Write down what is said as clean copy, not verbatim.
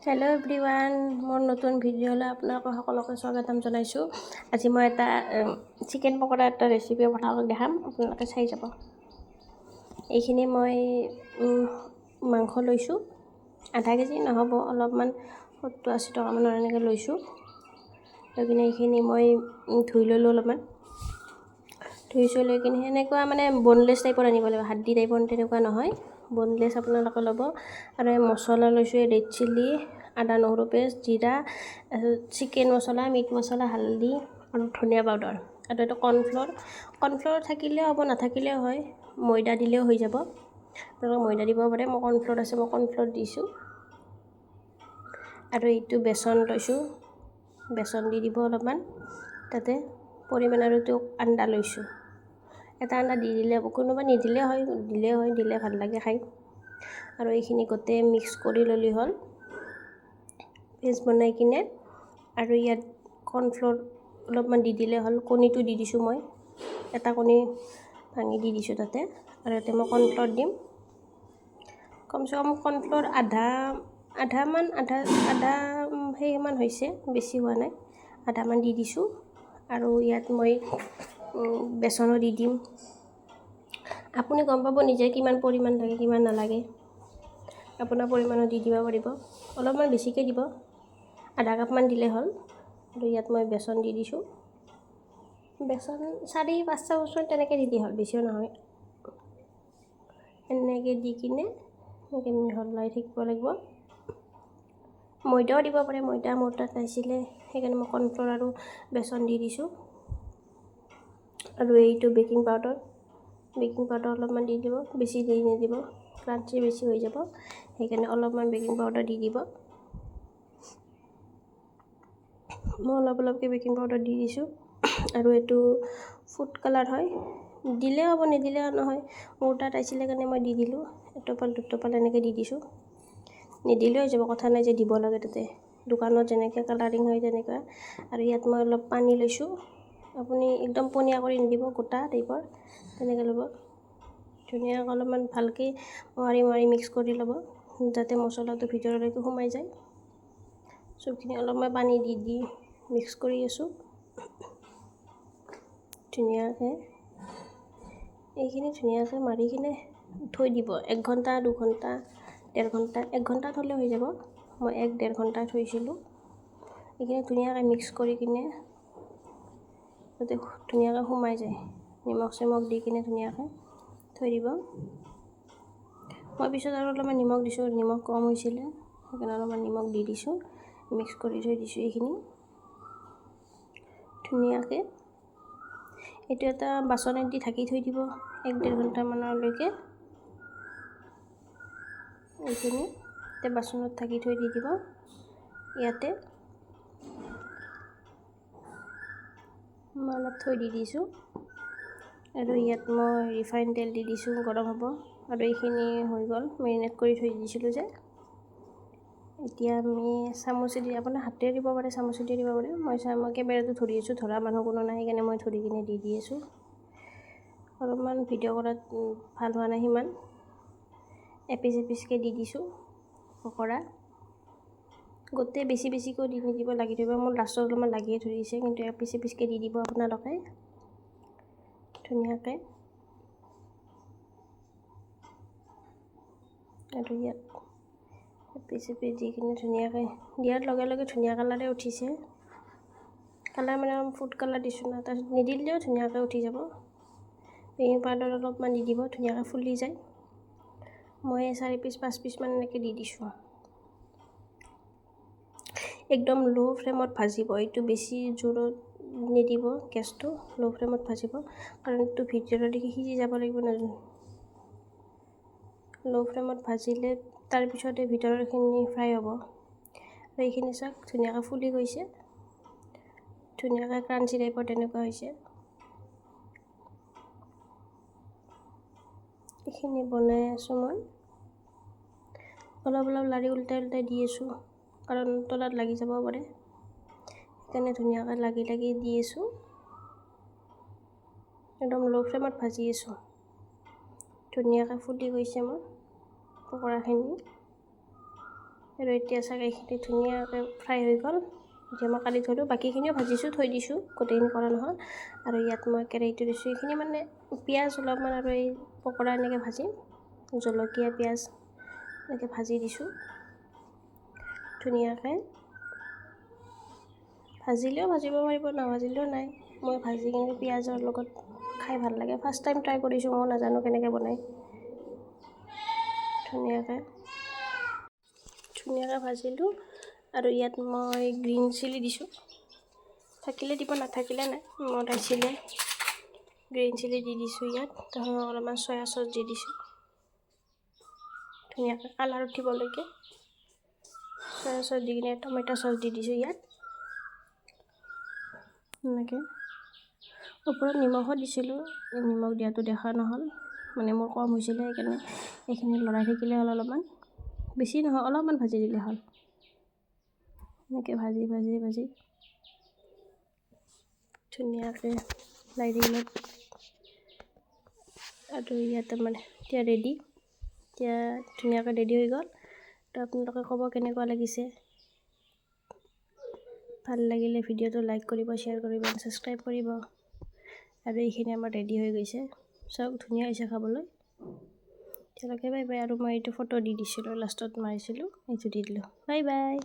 Hello' everyone, মোৰ নতুন ভিডিঅ'লৈ আপোনালোকক সকলোকে স্বাগতম জনাইছোঁ। আজি মই এটা চিকেন পকৰা এটা ৰেচিপি আপোনালোকক দেখাম, আপোনালোকে চাই যাব। এইখিনি মই মাংস লৈছোঁ, আধা কেজি নহ'ব, অলপমান 70-80 টকামানৰ এনেকৈ লৈছোঁ। লৈ কিনে এইখিনি মই ধুই ল'লোঁ অলপমান। ধুই লৈ কিনে সেনেকুৱা মানে বনলেছ টাইপৰ আনিব লাগিব, হাড্ডি টাইপৰ তেনেকুৱা নহয়, বনলেছ আপোনালোকে ল'ব। আৰু মছলা লৈছোঁ, ৰেড চিলি, আদা নহৰু পেষ্ট, জিৰা, চিকেন মছলা, মিট মছলা, হালধি আৰু ধনিয়া পাউডাৰ। আৰু এইটো কৰ্ণফ্ল'ৰ থাকিলেও হ'ব, নাথাকিলেও হয়, ময়দা দিলেও হৈ যাব। আপোনালোকে ময়দা দিব পাৰে, মই কৰ্ণফ্ল'ৰ আছে, মই কৰ্ণফ্ল'ৰ দিছোঁ। আৰু এইটো বেচন লৈছোঁ, বেচন দি দিব অলপমান তাতে পৰিমাণ। আৰু এইটো আন্দা লৈছোঁ, এটা আন্দা দি দিলে হ'ব, কোনোবা নিদিলে হয়, দিলে ভাল লাগে খাই। আৰু এইখিনি গোটেই মিক্স কৰি ল'লি হ'ল পেষ্ট বনাই কিনে। আৰু ইয়াত কৰ্ণফ্ল'ৰ অলপমান দি দিলে হ'ল, কণীটো দি দিছোঁ মই, এটা কণী ভাঙি দি দিছোঁ তাতে। আৰু ইয়াতে মই কৰ্ণফ্ল'ৰ দিম, কমচে কম কৰ্ণফ্ল'ৰ আধা সেইমান হৈছে, বেছি হোৱা নাই, আধামান দি দিছোঁ। আৰু ইয়াত মই বেচনো দি দিম। আপুনি গম পাব নিজে কিমান পৰিমাণ লাগে কিমান নালাগে, আপোনাৰ পৰিমাণত দি দিব পাৰিব। অলপমান বেছিকৈ দিব, আধা কাপমান দিলে হ'ল। আৰু ইয়াত মই বেচন দি দিছোঁ, বেচন 4-5 চামুচমান তেনেকৈ দি হ'ল, বেছিও নহয়। এনেকৈ দি কিনে এনেকৈ মিহলাই থাকিব লাগিব। ময়দাও দিব পাৰে, ময়দা মোৰ তাত নাছিলে, সেইকাৰণে মই কৰ্ণফ্ল'ৰ আৰু বেচন দি দিছোঁ। আৰু এইটো বেকিং পাউডাৰ অলপমান দি দিব, বেছি দি নিদিব, ক্ৰাঞ্চি বেছি হৈ যাব, সেইকাৰণে অলপমান বেকিং পাউডাৰ দি দিব। মই অলপকৈ বেকিং পাউডাৰ দি দিছোঁ। আৰু এইটো ফুড কালাৰ হয়, দিলেও হ'ব নিদিলেও নহয়, মোৰ তাত আছিলে কাৰণে মই দি দিলোঁ। এটোপাল দুটোপাল এনেকৈ দি দিছোঁ, নিদিলেও হৈ যাব, কথা নাই যে দিব লাগে তাতে, দোকানত যেনেকৈ কালাৰিং হয় তেনেকুৱা। আৰু ইয়াত মই অলপ পানী লৈছোঁ, আপুনি একদম পনীয়া কৰি নিদিব, গোটা টাইপৰ তেনেকৈ ল'ব। ধুনীয়াকৈ অলপমান ভালকৈ মাৰি মিক্স কৰি ল'ব, যাতে মছলাটো ভিতৰলৈকে সোমাই যায়। চবখিনি অলপ মই পানী দি মিক্স কৰি আছোঁ ধুনীয়াকৈ। এইখিনি ধুনীয়াকৈ মাৰি কিনে থৈ দিব 1 ঘণ্টা 2 ঘণ্টা 1.5 ঘণ্টা, 1 ঘণ্টাত হ'লে হৈ যাব। মই 1-1.5 ঘণ্টা থৈছিলোঁ। এইখিনি ধুনীয়াকৈ মিক্স কৰি কিনে যাতে ধুনীয়াকৈ সোমাই যায়, নিমখ চিমখ দি কিনে ধুনীয়াকৈ থৈ দিব। মই পিছত আৰু অলপমান নিমখ দিছোঁ, নিমখ কম হৈছিলে, সেইকাৰণে অলপমান নিমখ দি দিছোঁ, মিক্স কৰি থৈ দিছোঁ এইখিনি ধুনীয়াকৈ। এইটো এটা বাচনত দি ঢাকি থৈ দিব 1-1.5 ঘণ্টামানলৈকে। এইখিনি এতিয়া বাচনত ঢাকি থৈ দি দিব। ইয়াতে মই অলপ থৈ দি দিছোঁ, আৰু ইয়াত মই ৰিফাইন তেল দি দিছোঁ, গৰম হ'ব। আৰু এইখিনি হৈ গ'ল, মেৰিনেট কৰি থৈ দিছিলোঁ যে। এতিয়া আমি চামুচেদি, আপোনাৰ হাতেৰে দিব পাৰে, চামুচেদি দিব পাৰে। মই কেমেৰাটো ধৰি আছোঁ, ধৰা মানুহ কোনো নাই, সেইকাৰণে মই ধৰি কিনে দি আছোঁ। অলপমান ভিডিঅ' কৰাত ভাল হোৱা নাই সিমান, এপিচকৈ দি দিছোঁ পকৰা। গোটেই বেছিকৈ দি নিদিব, লাগি ধৰিব, মোৰ লাষ্টত অলপমান লাগিয়ে ধৰিছে, কিন্তু এপিচকৈ দি দিব আপোনালোকে ধুনীয়াকৈ। আৰু ইয়াত এপিচ দি কিনে ধুনীয়াকৈ দিয়াৰ লগে লগে ধুনীয়া কালাৰে উঠিছে। কালাৰ মানে ফুড কালাৰ দিছোঁ না, তাৰপিছত নিদিলেও ধুনীয়াকৈ উঠি যাব। বেকিং পাউডাৰ অলপমান দি দিব, ধুনীয়াকৈ ফুলি যায়। মই 4-5 পিচমান এনেকৈ দি দিছোঁ। একদম ল' ফ্লেমত ভাজিব, এইটো বেছি জোৰত নিদিব, গেছটো ল' ফ্লেমত ভাজিব, কাৰণ এইটো ভিতৰলৈকে সিজি যাব লাগিব ন। ল' ফ্লেমত ভাজিলে তাৰপিছতে ভিতৰৰখিনি ফ্ৰাই হ'ব। আৰু এইখিনি চাওক ধুনীয়াকৈ ফুলি গৈছে, ধুনীয়াকৈ ক্ৰাঞ্চি টাইপৰ তেনেকুৱা হৈছে। এইখিনি বনাই আছোঁ মই, অলপ লাৰি উল্টাই দি আছোঁ, কাৰণ তলত লাগি যাব পাৰে, সেইকাৰণে ধুনীয়াকৈ লাগি দি আছোঁ। একদম ল' ফ্লেমত ভাজি আছোঁ, ধুনীয়াকৈ ফুলি গৈছে মোৰ পকৰাখিনি। আৰু এতিয়া চাগে এইখিনি ধুনীয়াকৈ ফ্ৰাই হৈ গ'ল। এতিয়া মই কালি থলোঁ, বাকীখিনিও ভাজিছোঁ, থৈ দিছোঁ, গোটেইখিনি কৰা নহ'ল। আৰু ইয়াত মই কেৰাহীটো দিছোঁ, এইখিনি মানে পিঁয়াজ অলপমান আৰু এই পকৰা এনেকৈ ভাজিম, জলকীয়া পিঁয়াজ এনেকৈ ভাজি দিছোঁ ধুনীয়াকৈ। ভাজিলেও ভাজিব পাৰিব, নাভাজিলেও নাই। মই ভাজি কিনে পিঁয়াজৰ লগত খাই ভাল লাগে। ফাৰ্ষ্ট টাইম ট্ৰাই কৰিছোঁ, মই নাজানো কেনেকৈ বনায়। ধুনীয়াকৈ ভাজিলোঁ। আৰু ইয়াত মই গ্ৰীণ চিলি দিছোঁ, থাকিলে দিব, নাথাকিলে নাই। মই থাকিলে গ্ৰীণ চিলি দি দিছোঁ ইয়াত। তাৰপিছত অলপমান চয়া চচ দি দিছোঁ ধুনীয়াকৈ কালাৰ উঠিবলৈকে। চয়া চচ দি কিনে টমেটো চচ দি দিছোঁ ইয়াত এনেকৈ। ওপৰত নিমখো দিছিলোঁ, নিমখ দিয়াটো দেখা নহ'ল, মানে মোৰ কম হৈছিলে, সেইকাৰণে এইখিনি লৰাই থাকিলে হ'ল। অলপমান বেছি নহয়, অলপমান ভাজি দিলে হ'ল। এনেকৈ ভাজি ধুনীয়াকৈ লাই দিলে। আৰু ইয়াতে মানে এতিয়া ৰেডি, এতিয়া ধুনীয়াকৈ ৰেডি হৈ গ'ল। তো আপোনালোকে ক'ব কেনেকুৱা লাগিছে। ভাল লাগিলে ভিডিঅ'টো লাইক কৰিব, শ্বেয়াৰ কৰিব, ছাবস্ক্ৰাইব কৰিব। আৰু এইখিনি আমাৰ ৰেডি হৈ গৈছে, চব ধুনীয়া হৈছে খাবলৈ। এতিয়ালৈকে বাই বাই। আৰু মই এইটো ফটো দি দিছিলোঁ, লাষ্টত মাৰিছিলোঁ, এইটো দি দিলোঁ। Bye bye.